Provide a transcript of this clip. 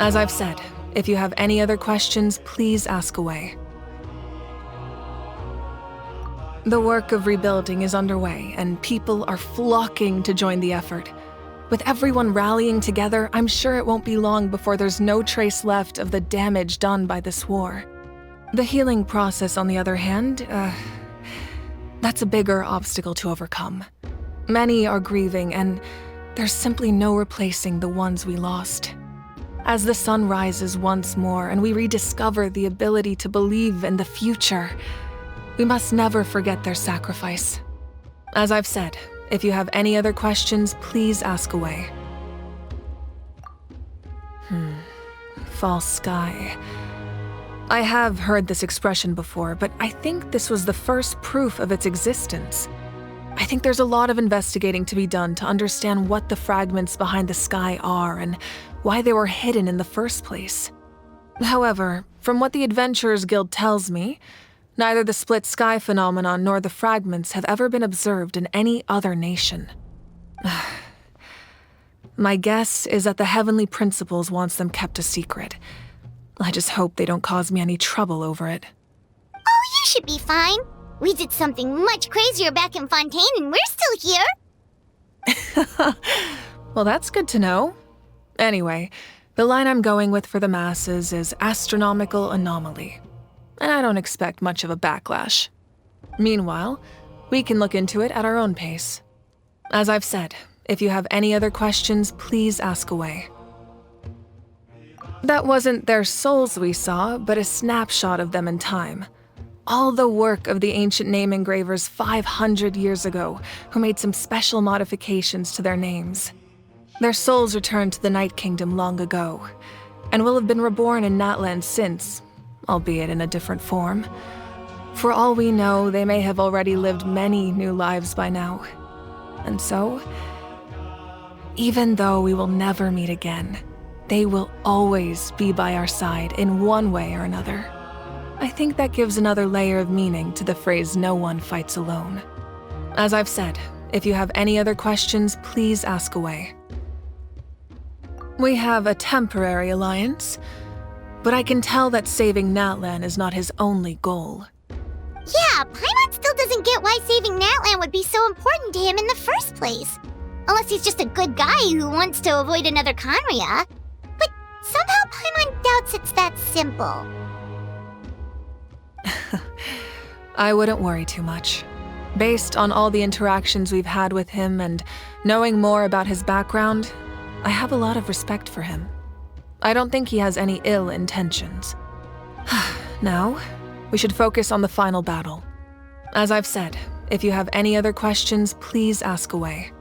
As I've said, if you have any other questions, please ask away. The work of rebuilding is underway, and people are flocking to join the effort. With everyone rallying together, I'm sure it won't be long before there's no trace left of the damage done by this war. The healing process, on the other hand, that's a bigger obstacle to overcome. Many are grieving, and there's simply no replacing the ones we lost. As the sun rises once more and we rediscover the ability to believe in the future, we must never forget their sacrifice. As I've said, if you have any other questions, please ask away. False sky. I have heard this expression before, but I think this was the first proof of its existence. I think there's a lot of investigating to be done to understand what the fragments behind the sky are and why they were hidden in the first place. However, from what the Adventurers Guild tells me, neither the split sky phenomenon nor the fragments have ever been observed in any other nation. My guess is that the Heavenly Principles wants them kept a secret. I just hope they don't cause me any trouble over it. Oh, you should be fine. We did something much crazier back in Fontaine and we're still here. Well, that's good to know. Anyway, the line I'm going with for the masses is astronomical anomaly. And I don't expect much of a backlash. Meanwhile, we can look into it at our own pace. As I've said, if you have any other questions, please ask away. That wasn't their souls we saw, but a snapshot of them in time. All the work of the ancient name engravers 500 years ago, who made some special modifications to their names. Their souls returned to the Night Kingdom long ago, and will have been reborn in Natland since, albeit in a different form. For all we know, they may have already lived many new lives by now. And so, even though we will never meet again, they will always be by our side in one way or another. I think that gives another layer of meaning to the phrase "no one fights alone." As I've said, if you have any other questions, please ask away. We have a temporary alliance, but I can tell that saving Natlan is not his only goal. Yeah, Paimon still doesn't get why saving Natlan would be so important to him in the first place. Unless he's just a good guy who wants to avoid another Conria. But somehow Paimon doubts it's that simple. I wouldn't worry too much. Based on all the interactions we've had with him and knowing more about his background, I have a lot of respect for him. I don't think he has any ill intentions. Now, we should focus on the final battle. As I've said, if you have any other questions, please ask away.